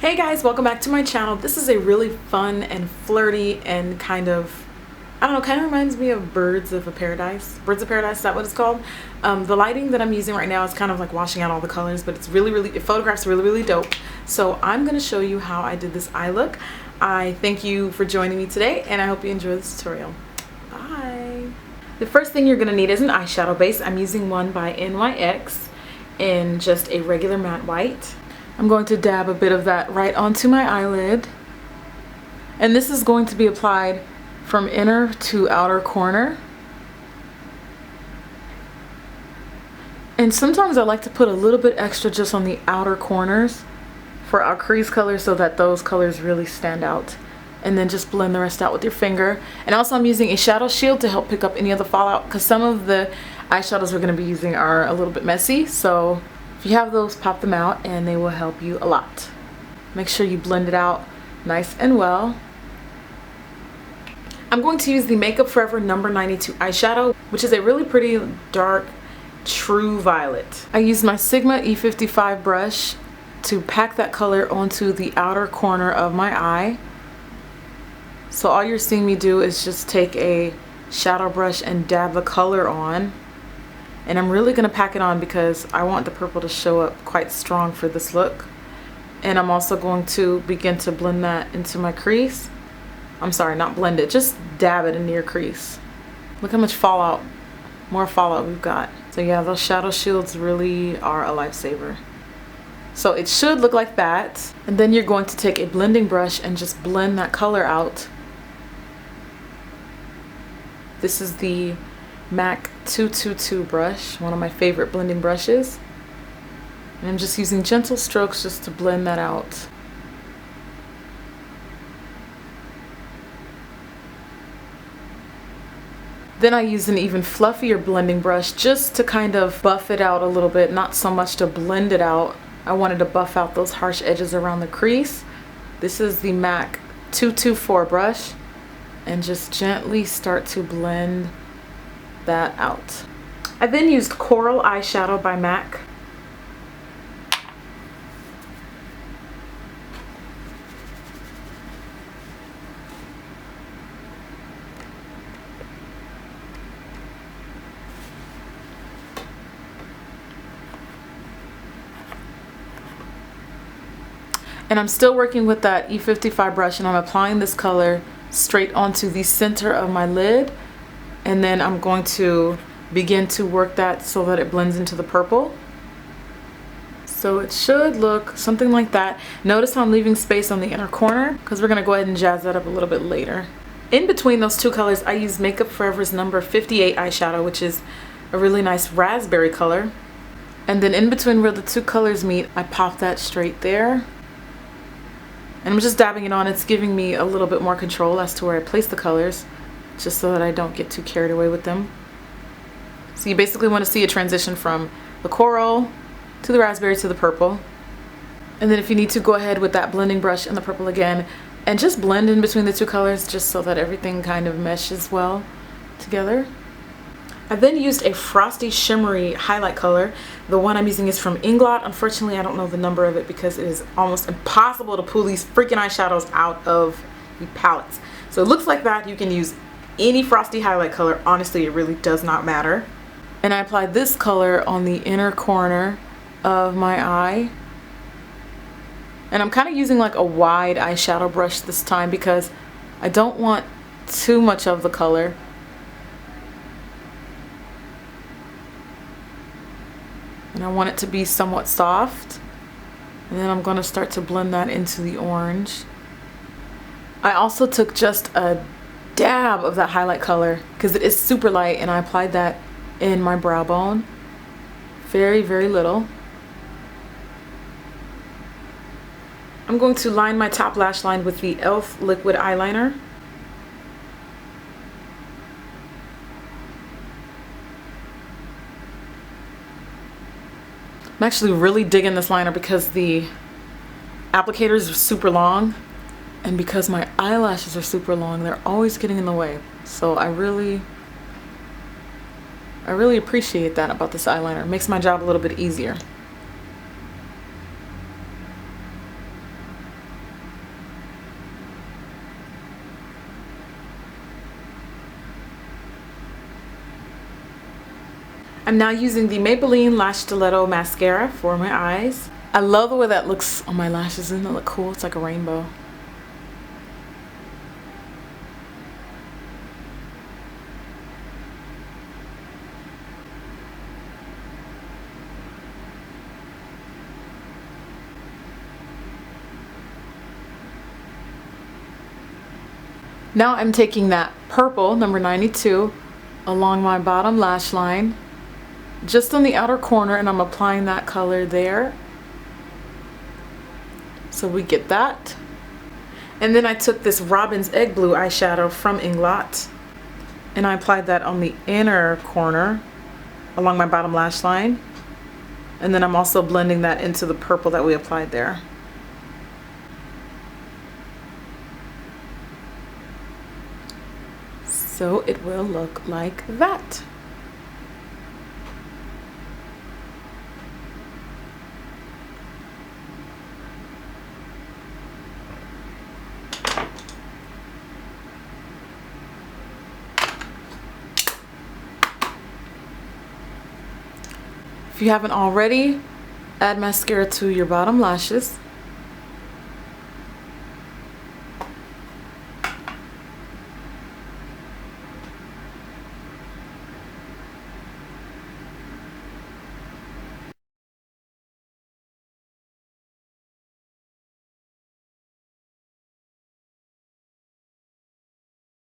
Hey guys, welcome back to my channel. This is a really fun and flirty and kind of, I don't know, kind of reminds me of Birds of Paradise. Birds of Paradise, is that what it's called? The lighting that I'm using right now is kind of like washing out all the colors, but it's it photographs really dope. So I'm going to show you how I did this eye look. I thank you for joining me today and I hope you enjoy this tutorial. Bye! The first thing you're going to need is an eyeshadow base. I'm using one by NYX in just a regular matte white. I'm going to dab a bit of that right onto my eyelid, and this is going to be applied from inner to outer corner. And sometimes I like to put a little bit extra just on the outer corners for our crease color so that those colors really stand out, and then just blend the rest out with your finger. And also I'm using a shadow shield to help pick up any of the fallout, because some of the eyeshadows we're going to be using are a little bit messy, so if you have those, pop them out and they will help you a lot. Make sure you blend it out nice and well. I'm going to use the Makeup Forever No. 92 eyeshadow, which is a really pretty dark true violet. I used my Sigma E55 brush to pack that color onto the outer corner of my eye. So all you're seeing me do is just take a shadow brush and dab the color on. And I'm really going to pack it on because I want the purple to show up quite strong for this look. And I'm also going to begin to blend that into my crease. I'm sorry, not blend it, just dab it into your crease. Look how much fallout, more fallout we've got. So yeah, those shadow shields really are a lifesaver. So it should look like that. And then you're going to take a blending brush and just blend that color out. This is the MAC 222 brush, one of my favorite blending brushes. And I'm just using gentle strokes just to blend that out. Then I use an even fluffier blending brush just to kind of buff it out a little bit, not so much to blend it out. I wanted to buff out those harsh edges around the crease. This is the MAC 224 brush, and just gently start to blend that out. I then used Coral eyeshadow by MAC. And I'm still working with that E55 brush, and I'm applying this color straight onto the center of my lid. And then I'm going to begin to work that so that it blends into the purple. So it should look something like that. Notice how I'm leaving space on the inner corner because we're going to go ahead and jazz that up a little bit later. In between those two colors, I use Makeup Forever's No. 58 eyeshadow, which is a really nice raspberry color. And then in between where the two colors meet, I pop that straight there. And I'm just dabbing it on. It's giving me a little bit more control as to where I place the colors, just so that I don't get too carried away with them. So you basically want to see a transition from the coral to the raspberry to the purple. And then if you need to, go ahead with that blending brush and the purple again and just blend in between the two colors just so that everything kind of meshes well together. I then used a Frosty shimmery highlight color. The one I'm using is from Inglot. Unfortunately, I don't know the number of it because it is almost impossible to pull these freaking eyeshadows out of the palettes. So it looks like that. You can use any Frosty highlight color. Honestly, it really does not matter. And I applied this color on the inner corner of my eye. And I'm kind of using like a wide eyeshadow brush this time because I don't want too much of the color. And I want it to be somewhat soft. And then I'm going to start to blend that into the orange. I also took just a dab of that highlight color because it is super light, and I applied that in my brow bone. Very little. I'm going to line my top lash line with the e.l.f. liquid eyeliner. I'm actually really digging this liner because the applicators are super long. And because my eyelashes are super long, they're always getting in the way. So I really appreciate that about this eyeliner. It makes my job a little bit easier. I'm now using the Maybelline Lash Stiletto Mascara for my eyes. I love the way that looks on my lashes. Doesn't it look cool? It's like a rainbow. Now I'm taking that purple, number 92, along my bottom lash line, just on the outer corner, and I'm applying that color there. So we get that. And then I took this Robin's Egg Blue eyeshadow from Inglot, and I applied that on the inner corner along my bottom lash line. And then I'm also blending that into the purple that we applied there. So it will look like that. If you haven't already, add mascara to your bottom lashes.